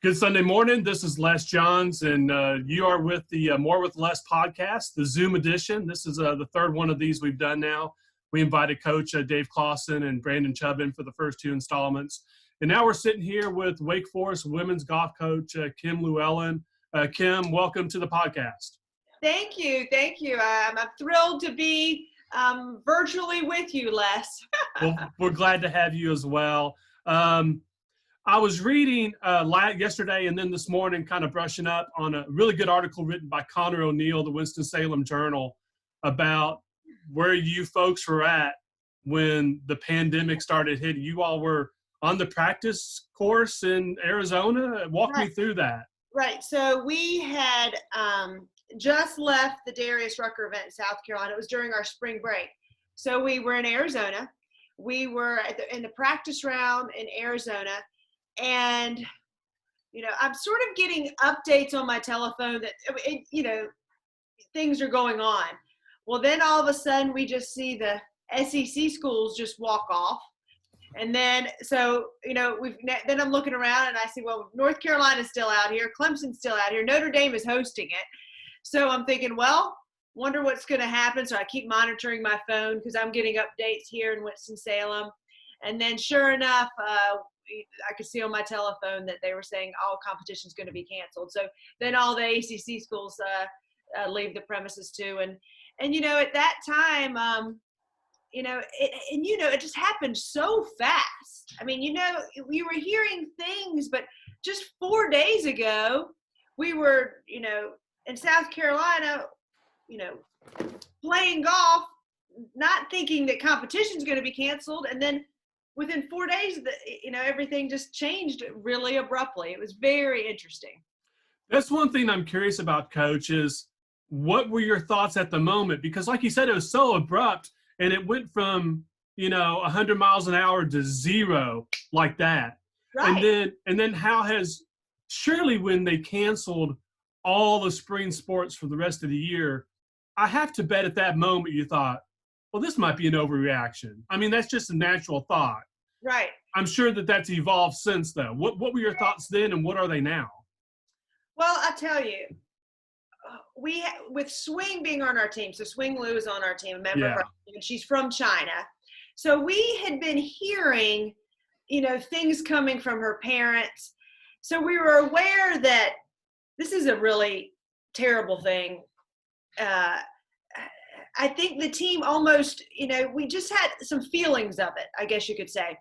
Good Sunday morning. This is Les Johns, and you are with the More with Les podcast, the Zoom edition. This is the third one of these we've done now. We invited Coach Dave Clausen and Brandon Chubb in for the first two installments. And now we're sitting here with Wake Forest women's golf coach, Kim Lewellen. Kim, welcome to the podcast. Thank you. I'm thrilled to be virtually with you, Les. Well, we're glad to have you as well. I was reading yesterday and then this morning, kind of brushing up on a really good article written by Connor O'Neill, the Winston-Salem Journal, about where you folks were at when the pandemic started hitting. You all were on the practice course in Arizona. Walk me through that. Right. So we had just left the Darius Rucker event in South Carolina. It was during our spring break. So we were in Arizona. We were in the practice round in Arizona. And, I'm sort of getting updates on my telephone that, things are going on. Well, then all of a sudden we just see the SEC schools just walk off. And then, then I'm looking around and I see, well, North Carolina's still out here. Clemson's still out here. Notre Dame is hosting it. So I'm thinking, well, wonder what's going to happen. So I keep monitoring my phone because I'm getting updates here in Winston-Salem. And then sure enough, I could see on my telephone that they were saying all competition's going to be canceled. So then all the ACC schools leave the premises too. And at that time, it just happened so fast. I mean, we were hearing things, but just 4 days ago, we were, in South Carolina, playing golf, not thinking that competition's going to be canceled. And then within 4 days, everything just changed really abruptly. It was very interesting. That's one thing I'm curious about, Coach, is what were your thoughts at the moment? Because like you said, it was so abrupt and it went from, 100 miles an hour to zero like that. Right. And then how has, surely when they canceled all the spring sports for the rest of the year, I have to bet at that moment you thought, well, this might be an overreaction. I mean, that's just a natural thought. Right. I'm sure that's evolved since, though. What were your thoughts then, and what are they now? Well, I'll tell you, with Swing being on our team, so Swing Lu is on our team, a member of our team, and she's from China. So we had been hearing, things coming from her parents. So we were aware that this is a really terrible thing. I think the team almost, we just had some feelings of it, I guess you could say.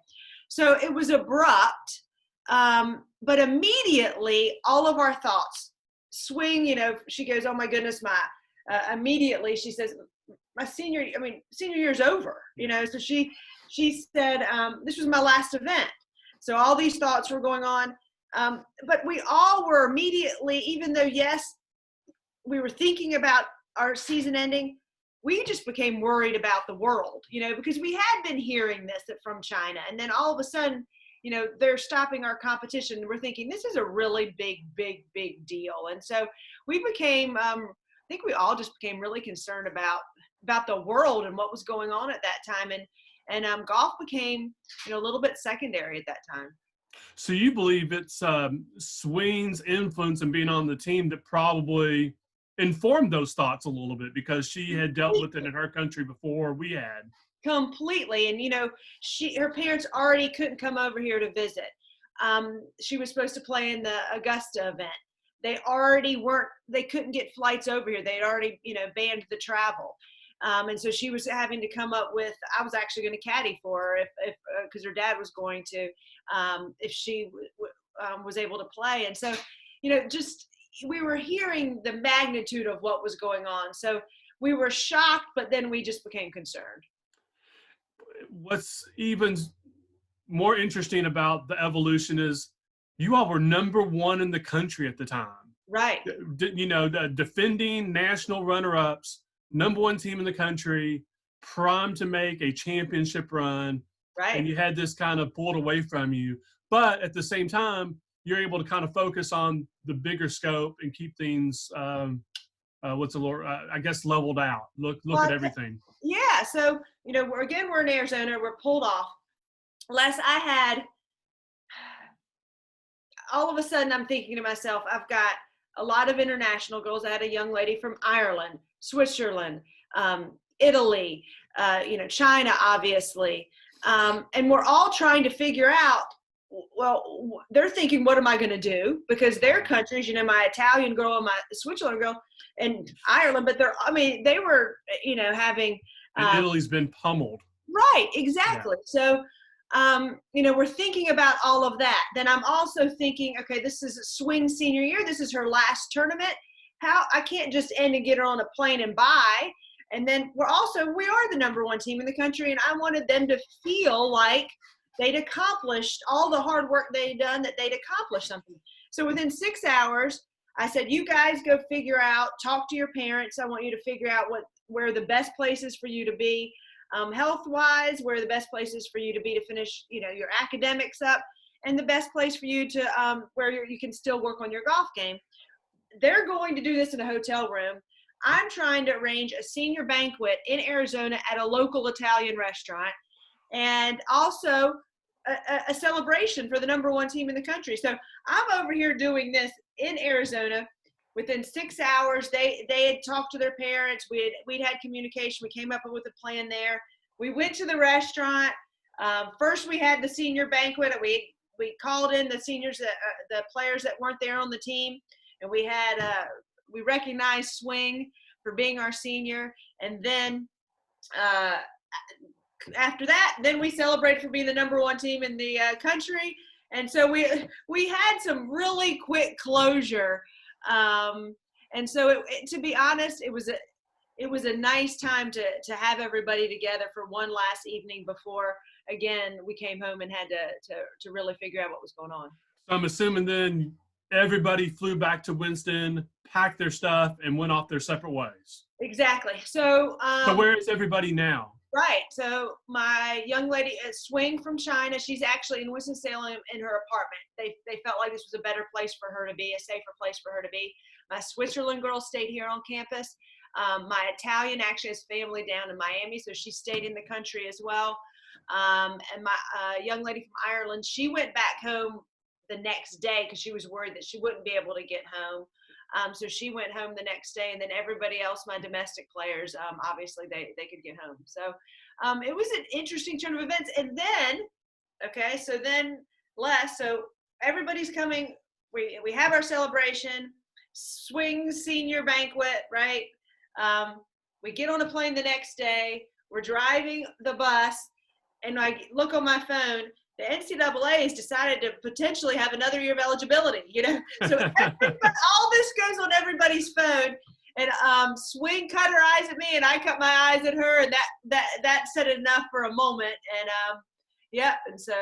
So it was abrupt, but immediately all of our thoughts, Swing, she goes, oh my goodness, immediately she says, my senior year's over, so she said, this was my last event. So all these thoughts were going on. But we all were immediately, even though, yes, we were thinking about our season ending, we just became worried about the world, because we had been hearing this from China. And then all of a sudden, they're stopping our competition. We're thinking this is a really big, big, big deal. And so we became, I think we all just became really concerned about the world and what was going on at that time. And golf became, a little bit secondary at that time. So you believe it's Swains' influence and being on the team that probably informed those thoughts a little bit, because she had dealt with it in her country before we had. Completely. And, her parents already couldn't come over here to visit. She was supposed to play in the Augusta event. They couldn't get flights over here. They'd already, banned the travel. And so she was having to come up with, I was actually going to caddy for her if because her dad was going to, if she was able to play. And so, we were hearing the magnitude of what was going on. So we were shocked, but then we just became concerned. What's even more interesting about the evolution is you all were number one in the country at the time. Right. The defending national runner-ups, number one team in the country, primed to make a championship run. Right. And you had this kind of pulled away from you. But at the same time, you're able to kind of focus on the bigger scope and keep things, leveled out. Look at everything. Yeah. So, we're in Arizona. We're pulled off. Les, all of a sudden I'm thinking to myself, I've got a lot of international girls. I had a young lady from Ireland, Switzerland, Italy, China, obviously. And we're all trying to figure out, well, they're thinking, what am I going to do? Because their countries, my Italian girl and my Switzerland girl and Ireland, but they were, having. And Italy's been pummeled. Right, exactly. Yeah. So, we're thinking about all of that. Then I'm also thinking, okay, this is Swing's senior year. This is her last tournament. I can't just end and get her on a plane and buy. And then we are the number one team in the country, and I wanted them to feel like they'd accomplished all the hard work they'd done, that they'd accomplished something. So within 6 hours, I said, you guys go figure out, talk to your parents. I want you to figure out where the best places for you to be. Health-wise, where the best places for you to be to finish, your academics up, and the best place for you to where you can still work on your golf game. They're going to do this in a hotel room. I'm trying to arrange a senior banquet in Arizona at a local Italian restaurant, and also a celebration for the number one team in the country. So I'm over here doing this in Arizona. Within 6 hours, they had talked to their parents. We'd had communication. We came up with a plan there. We went to the restaurant. First, we had the senior banquet. We called in the seniors, the players that weren't there on the team, and we recognized Swing for being our senior. And then after that, then we celebrated for being the number one team in the country. And so we had some really quick closure. And so to be honest, it was a nice time to have everybody together for one last evening before, again, we came home and had to really figure out what was going on. So I'm assuming then everybody flew back to Winston, packed their stuff, and went off their separate ways. Exactly. So where is everybody now? Right. So my young lady, Swing from China, she's actually in Winston-Salem in her apartment. They felt like this was a better place for her to be, a safer place for her to be. My Switzerland girl stayed here on campus. My Italian actually has family down in Miami, so she stayed in the country as well. And my young lady from Ireland, she went back home the next day because she was worried that she wouldn't be able to get home. So she went home the next day, and then everybody else, my domestic players, obviously they could get home. So it was an interesting turn of events. And then, so everybody's coming. We have our celebration, Swing senior banquet, right? We get on a plane the next day. We're driving the bus, and I look on my phone. The NCAA has decided to potentially have another year of eligibility, So all this goes on everybody's phone. And Swing cut her eyes at me, and I cut my eyes at her, and that said enough for a moment. And and so,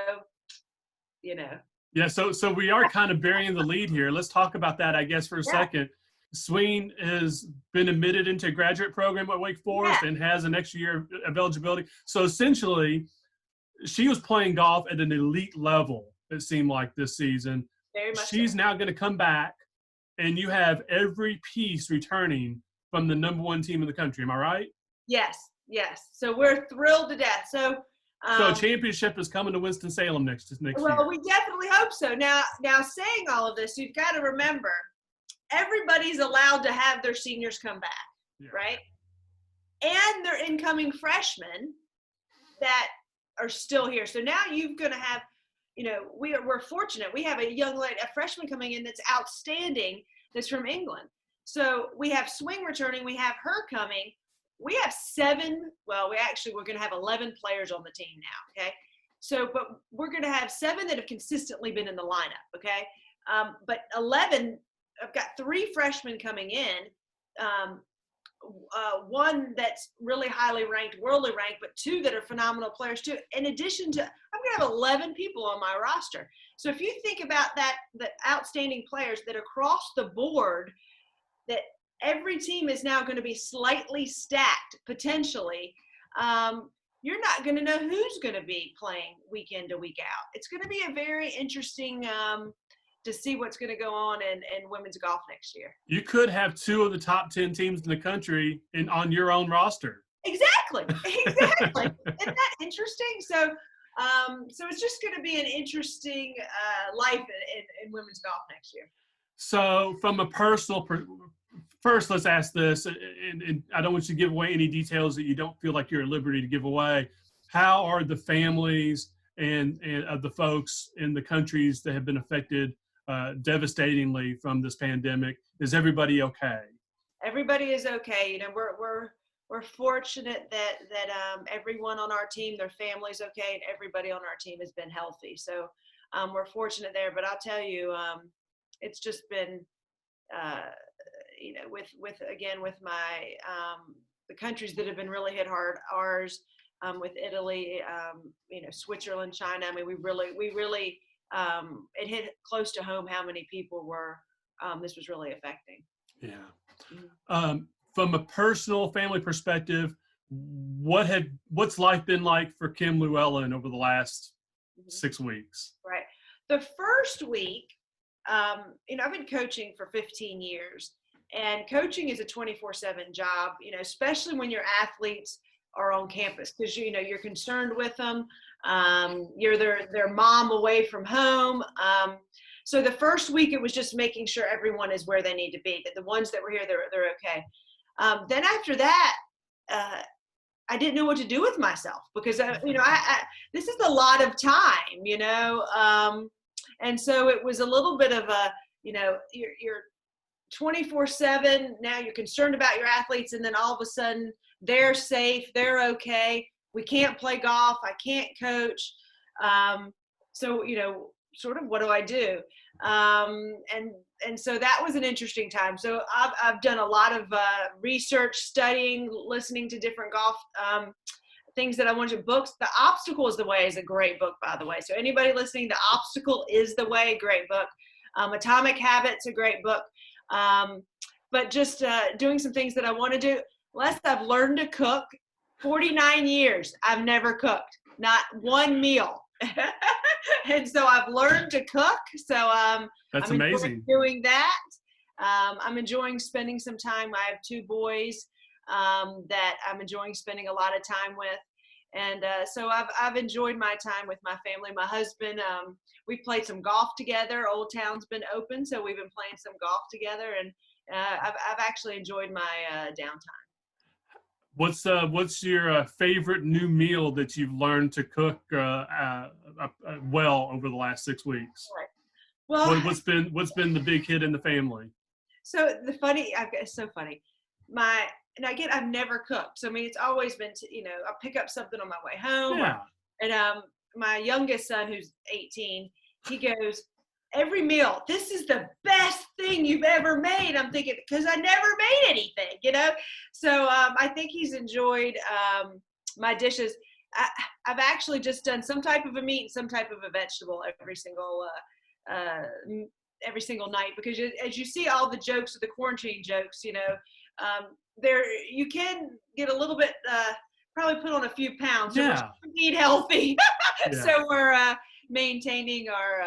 Yeah, so we are kind of burying the lead here. Let's talk about that, I guess, for a second. Swain has been admitted into a graduate program at Wake Forest and has an extra year of eligibility. So essentially, she was playing golf at an elite level, it seemed like, this season. Very much She's now going to come back, and you have every piece returning from the number one team in the country. Am I right? Yes. So we're thrilled to death. So a championship is coming to Winston-Salem next year. Well, we definitely hope so. Now saying all of this, you've got to remember, everybody's allowed to have their seniors come back, right? And their incoming freshmen that are still here. So now you're going to have, we're fortunate. We have a freshman coming in that's outstanding, that's from England. So we have Swing returning. We have her coming. We have we're going to have 11 players on the team now, okay? So, but we're going to have 7 that have consistently been in the lineup, okay? But 11, I've got 3 freshmen coming in. One that's really highly ranked, worldly ranked, but 2 that are phenomenal players too. In addition to, I'm going to have 11 people on my roster. So if you think about that, the outstanding players that across the board, that every team is now going to be slightly stacked potentially. You're not going to know who's going to be playing week in to week out. It's going to be a very interesting to see what's going to go on in women's golf next year. You could have 2 of the top 10 teams in the country on your own roster. Exactly. Isn't that interesting? So So it's just going to be an interesting life in women's golf next year. So from a personal first, let's ask this, and I don't want you to give away any details that you don't feel like you're at liberty to give away. How are the families and of the folks in the countries that have been affected devastatingly from this pandemic? Is everybody okay? Everybody is okay. You know, we're fortunate that everyone on our team, their family's okay, and everybody on our team has been healthy. So we're fortunate there. But I'll tell you, it's just been, you know, with my the countries that have been really hit hard, ours, with Italy, you know, Switzerland, China. I mean, we really it hit close to home how many people were this was really affecting. Yeah. From a personal family perspective, what's life been like for Kim Lewellen over the last 6 weeks? Right. The first week, you know, I've been coaching for 15 years, and coaching is a 24/7 job, you know, especially when your athletes are on campus, because, you know, you're concerned with them. You're their mom away from home. So the first week, it was just making sure everyone is where they need to be, that the ones that were here, they're okay. Then after that, I didn't know what to do with myself, because you know, this is a lot of time, you know, and so it was a little bit of a, you know, you're 24/7. Now you're concerned about your athletes, and then all of a sudden they're safe, they're okay. We can't play golf. I can't coach. So, you know, sort of what do I do? And so that was an interesting time. So I've done a lot of research, studying, listening to different golf things that I wanted to. Books. The Obstacle is the Way is a great book, by the way. So anybody listening, The Obstacle is the Way, great book. Atomic Habits, a great book. But just doing some things that I want to do. Les, I've learned to cook. 49 years, I've never cooked, not one meal. And so I've learned to cook. So That's I'm amazing. doing that. I'm enjoying spending some time. I have 2 boys that I'm enjoying spending a lot of time with. And so I've enjoyed my time with my family. My husband, we've played some golf together. Old Town's been open, so we've been playing some golf together, and I've actually enjoyed my downtime. What's your favorite new meal that you've learned to cook well over the last 6 weeks? Right. Well, What's been the big hit in the family? So it's so funny. And again, I've never cooked. So I mean, it's always been, you know, I'll pick up something on my way home. Yeah. And my youngest son, who's 18, he goes, every meal, this is the best thing you've ever made. I'm thinking, because I never made anything, you know? So I think he's enjoyed my dishes. I've actually just done some type of a meat and some type of a vegetable every single night, because as you see all the jokes, the quarantine jokes, you know, there you can get a little bit, probably put on a few pounds. So Yeah. we eat healthy. Yeah. So we're maintaining our,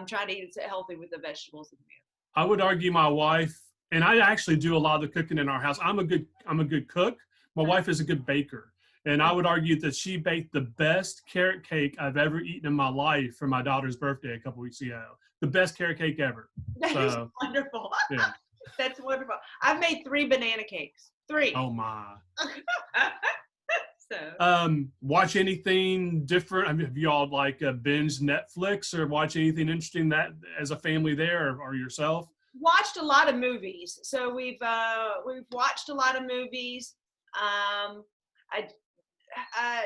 trying to eat healthy with the vegetables and meat. I would argue my wife, and I actually do a lot of the cooking in our house. I'm a good cook. My wife is a good baker. And I would argue that she baked the best carrot cake I've ever eaten in my life for my daughter's birthday a couple weeks ago. The best carrot cake ever. That is wonderful. Yeah. That's wonderful. I've made 3 banana cakes. 3. Oh my. So. Watch anything different? I mean, have you all like binge Netflix or watch anything interesting that as a family there, or yourself? Watched a lot of movies. So we've watched a lot of movies. I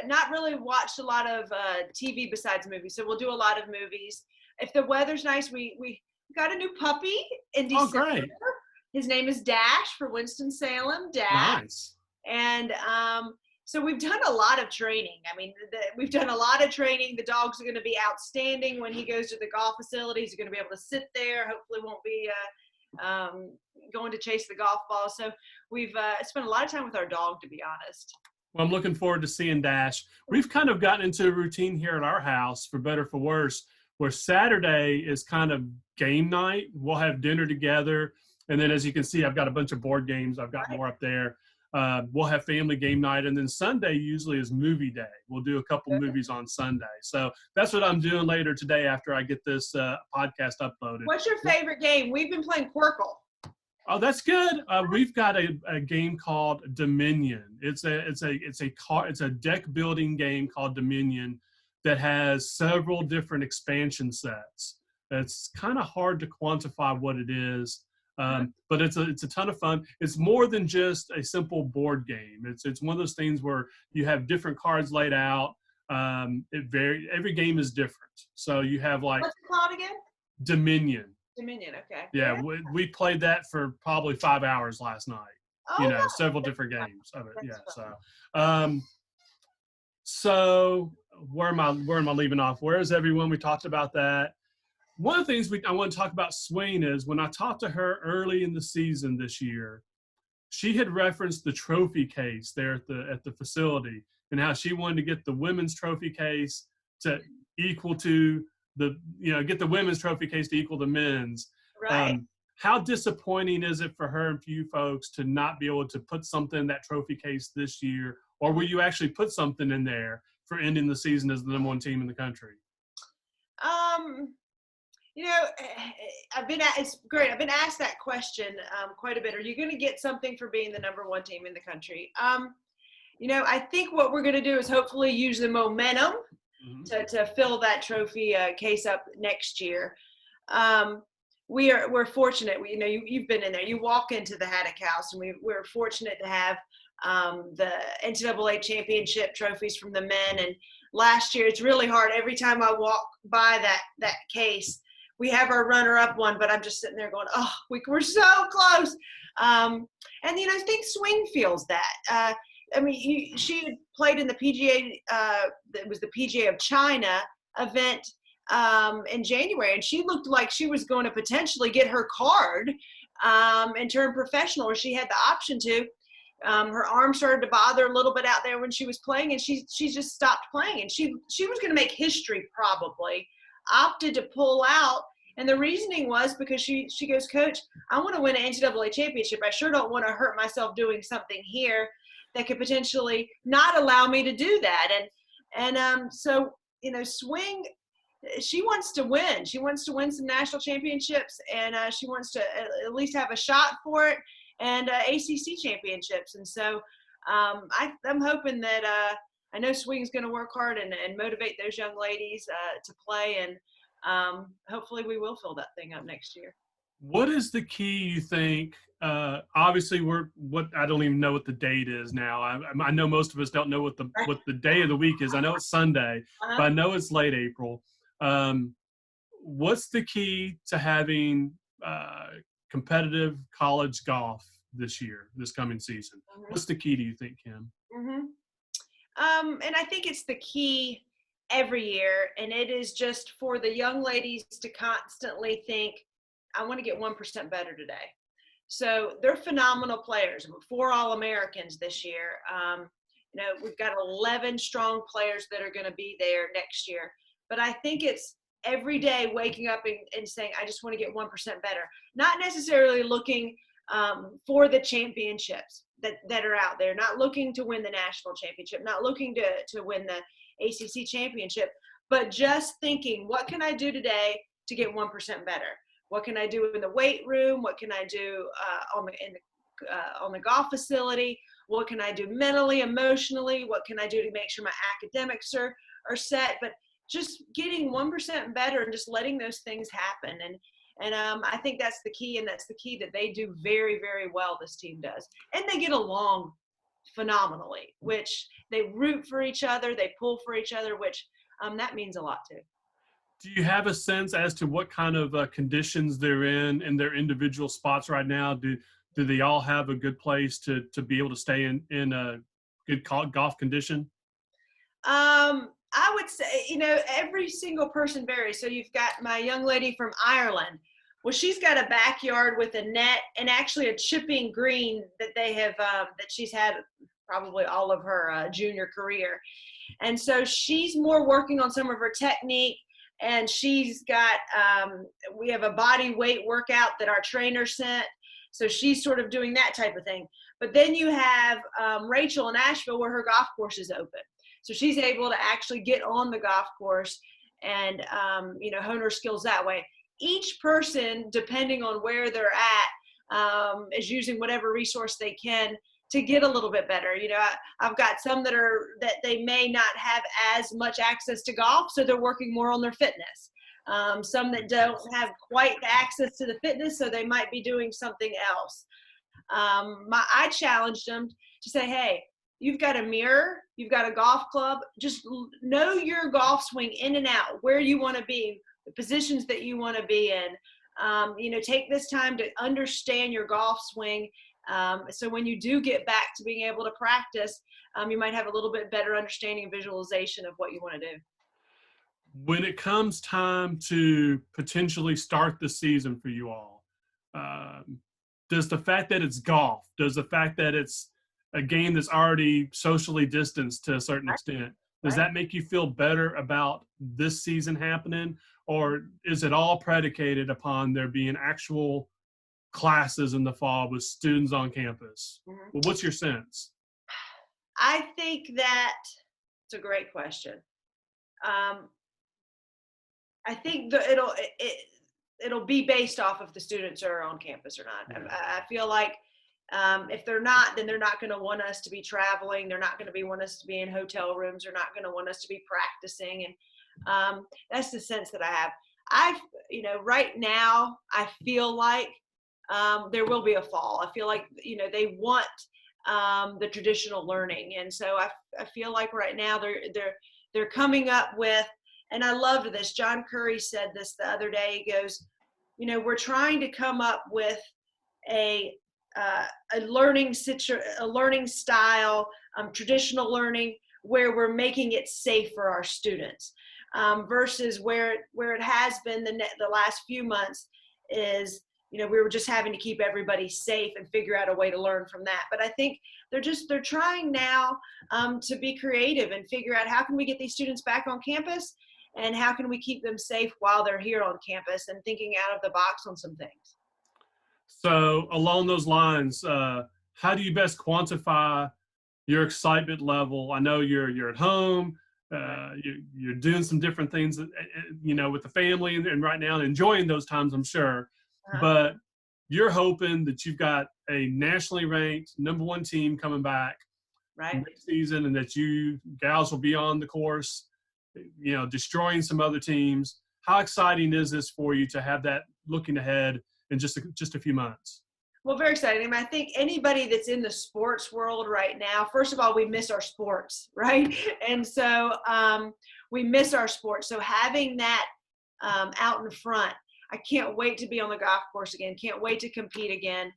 not really watched a lot of TV besides movies. So we'll do a lot of movies. If the weather's nice, we got a new puppy in December. Oh, great. His name is Dash, for Winston-Salem. Dash. Nice. And so we've done a lot of training. I mean, we've done a lot of training. The dog's are going to be outstanding when he goes to the golf facilities. He's going to be able to sit there. Hopefully won't be going to chase the golf ball. So we've spent a lot of time with our dog, to be honest. Well, I'm looking forward to seeing Dash. We've kind of gotten into a routine here at our house, for better or for worse, where Saturday is kind of game night. We'll have dinner together. And then, as you can see, I've got a bunch of board games. I've got more up there. we'll have family game night, and then Sunday usually is movie day. We'll do a couple movies on Sunday. So that's what I'm doing later today after I get this podcast uploaded. What's your favorite game? We've been playing Quirkle. Oh, that's good. We've got a game called Dominion. It's a deck building game called Dominion that has several different expansion sets. It's kind of hard to quantify what it is. But it's a ton of fun. It's more than just a simple board game. It's one of those things where you have different cards laid out. Every game is different. So you have like, what's it called again? Dominion. Dominion. Okay. Yeah, we played that for probably 5 hours last night. Oh, several different games of it. Yeah. So where am I leaving off? Where is everyone? We talked about that. One of the things I want to talk about Swain is when I talked to her early in the season this year, she had referenced the trophy case there at the facility and how she wanted to get the women's trophy case to equal to get the women's trophy case to equal the men's. Right. How disappointing is it for her and for you folks to not be able to put something in that trophy case this year? Or will you actually put something in there for ending the season as the number one team in the country? It's great. I've been asked that question quite a bit. Are you going to get something for being the number one team in the country? I think what we're going to do is hopefully use the momentum to fill that trophy case up next year. We're fortunate. You've been in there. You walk into the Haddock House, and we're fortunate to have the NCAA championship trophies from the men. And last year, it's really hard. Every time I walk by that case, we have our runner-up one, but I'm just sitting there going, oh, we're so close. I think Swing feels that. She had played in the PGA, it was the PGA of China event in January, and she looked like she was going to potentially get her card and turn professional, or she had the option to. Her arm started to bother a little bit out there when she was playing, and she just stopped playing. And she was going to make history probably, opted to pull out. And the reasoning was because she goes, Coach, I want to win an NCAA championship. I sure don't want to hurt myself doing something here that could potentially not allow me to do that. So Swing, she wants to win. She wants to win some national championships, and she wants to at least have a shot for it, and ACC championships. And so I'm hoping that I know Swing's going to work hard and motivate those young ladies to play, and hopefully we will fill that thing up next year. What is the key, you think? Obviously, I don't even know what the date is now. I know most of us don't know what the day of the week is. I know it's Sunday, but I know it's late April. What's the key to having competitive college golf this coming season? What's the key, do you think, Kim? And I think it's the key every year, and it is just for the young ladies to constantly think, I want to get 1% better today. So they're phenomenal players. 4 All-Americans this year. We've got 11 strong players that are going to be there next year. But I think it's every day waking up and saying, I just want to get 1% better. Not necessarily looking for the championships that are out there, not looking to win the national championship, not looking to win the ACC championship, but just thinking, what can I do today to get 1% better? What can I do in the weight room? What can I do on the golf facility? What can I do mentally, emotionally? What can I do to make sure my academics are set? But just getting 1% better and just letting those things happen. And I think that's the key, and that's the key that they do very, very well, this team does. And they get along phenomenally, which they root for each other, they pull for each other, which that means a lot too. Do you have a sense as to what kind of conditions they're in their individual spots right now? Do they all have a good place to be able to stay in a good golf condition? I would say, every single person varies. So you've got my young lady from Ireland. Well, she's got a backyard with a net and actually a chipping green that they have, that she's had probably all of her junior career. And so she's more working on some of her technique. And she's got, we have a body weight workout that our trainer sent. So she's sort of doing that type of thing. But then you have Rachel in Asheville, where her golf course is open. So she's able to actually get on the golf course and, hone her skills that way. Each person, depending on where they're at, is using whatever resource they can to get a little bit better. I've got some that they may not have as much access to golf, so they're working more on their fitness. Some that don't have quite the access to the fitness, so they might be doing something else. I challenged them to say, hey, you've got a mirror, you've got a golf club, just know your golf swing in and out, where you want to be, the positions that you want to be in. Take this time to understand your golf swing. So when you do get back to being able to practice, you might have a little bit better understanding and visualization of what you want to do. When it comes time to potentially start the season for you all, does the fact that it's golf, does the fact that it's a game that's already socially distanced to a certain extent, does that make you feel better about this season happening? Or is it all predicated upon there being actual classes in the fall with students on campus? Mm-hmm. Well, what's your sense? I think that it's a great question. I think it'll be based off if the students are on campus or not. Yeah. I feel like if they're not, then they're not going to want us to be traveling. They're not going to want us to be in hotel rooms. They're not going to want us to be practicing. And that's the sense that I have. Right now, I feel like there will be a fall. I feel like, they want the traditional learning. And so I feel like right now they're coming up with, and I loved this. John Curry said this the other day. He goes, we're trying to come up with a learning style, traditional learning, where we're making it safe for our students, versus where it has been the last few months is, we were just having to keep everybody safe and figure out a way to learn from that. But I think they're trying now to be creative and figure out how can we get these students back on campus, and how can we keep them safe while they're here on campus, and thinking out of the box on some things. So along those lines, how do you best quantify your excitement level? I know you're at home, you're doing some different things, with the family and right now enjoying those times, I'm sure. But you're hoping that you've got a nationally ranked #1 team coming back next season, and that you gals will be on the course, destroying some other teams. How exciting is this for you to have that looking ahead in just a few months? Well, very exciting. I think anybody that's in the sports world right now, first of all, we miss our sports, right? And so we miss our sports. So having that out in front, I can't wait to be on the golf course again. Can't wait to compete again.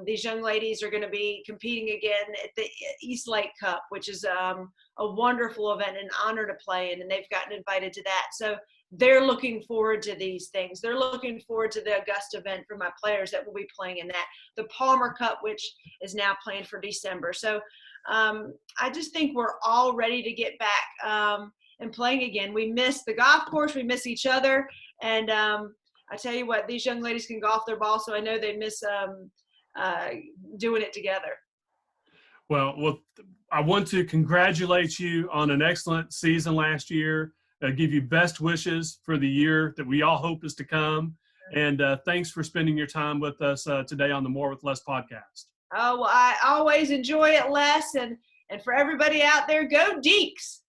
These young ladies are going to be competing again at the East Lake Cup, which is a wonderful event, an honor to play in, and they've gotten invited to that. So they're looking forward to these things. They're looking forward to the Augusta event for my players that will be playing in that. The Palmer Cup, which is now planned for December. So I just think we're all ready to get back and playing again. We miss the golf course. We miss each other. And I tell you what, these young ladies can golf their ball, so I know they miss doing it together. Well, I want to congratulate you on an excellent season last year. Give you best wishes for the year that we all hope is to come. And thanks for spending your time with us today on the More with Less podcast. Oh, well, I always enjoy it, Les. And for everybody out there, go Deeks.